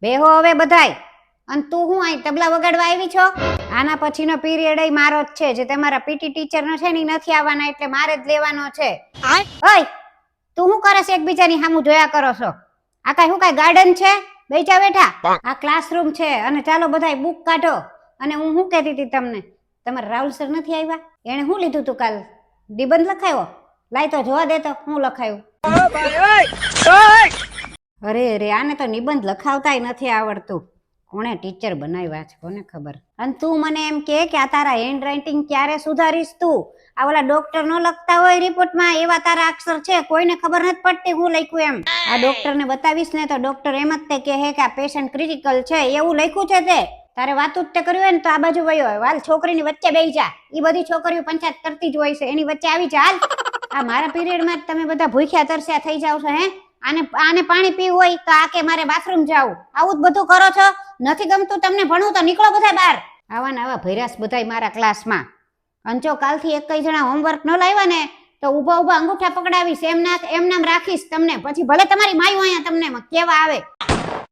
બેહો હવે બધાય. અને તું હું અહીં તબલા વગાડવા આવી છો? આના પછીનો પીરિયડ એ મારો જ છે. જે તમારા પીટી ટીચરનો છે ને નથી આવવાના, એટલે મારે જ લેવાનો છે. ઓય, તું શું કરે છે? એકબીજાની સામું જોયા કરો છો? આ કાઈ શું કાઈ ગાર્ડન છે? બેઠા બેઠા આ ક્લાસરૂમ છે. અને ચાલો બધાય બુક કાઢો. અને હું શું કહેતી હતી તમને, તમારા રાહુલ સર નથી આવ્યા? એને શું લીધું તું કાલ? નિબંધ લખાયો? લાય તો જોવા દે તો શું લખાયું. અરે અરે, આને તો નિબંધ લખાવતાય નથી આવડતું. કોણે ટીચર બનાવ્યા છે કોને ખબર. અને તું મને એમ કે આ તારા હેન્ડ રાઇટિંગ ક્યારે સુધારીશ તું? આ ઓલા ડોક્ટર નો લખતા હોય રિપોર્ટમાં એવા તારા અક્ષર છે, કોઈને ખબર નથી પડતી હું લખ્યું એમ. આ ડોક્ટરને બતાવીશ ને તો ડોક્ટર એમ જ તે કહે કે આ પેશન્ટ ક્રિટિકલ છે એવું લખ્યું છે તે. તારે વાતું જ તે કર્યું હોય ને તો આ બાજુ વયો હોય. હાલ છોકરીની વચ્ચે બેસી જા. ઈ બધી છોકરીઓ પંચાયત કરતી જ હોય છે, એની વચ્ચે આવી જા હાલ. આ મારા પીરિયડમાં તમે બધા ભૂખ્યા તરસ્યા થઈ જાવ છો હે? આને પાણી પીવું હોય તો આ કે મારે બાથરૂમ જાવું. આવું જ બધું કરો છો. નથી ગમતું તમને ભણવું તો નીકળો બધા બહાર. આવા ને આવા ભૈરાસ બધાય મારા ક્લાસમાં. અંચો કાલથી એક કઈ જણા હોમવર્ક ન લાવ્યા ને તો ઊભા ઊભા અંગૂઠા પકડાવીશ. એમ નામ રાખીશ તમને. પછી ભલે તમારી માયું અહીંયા તમને કેવા આવે.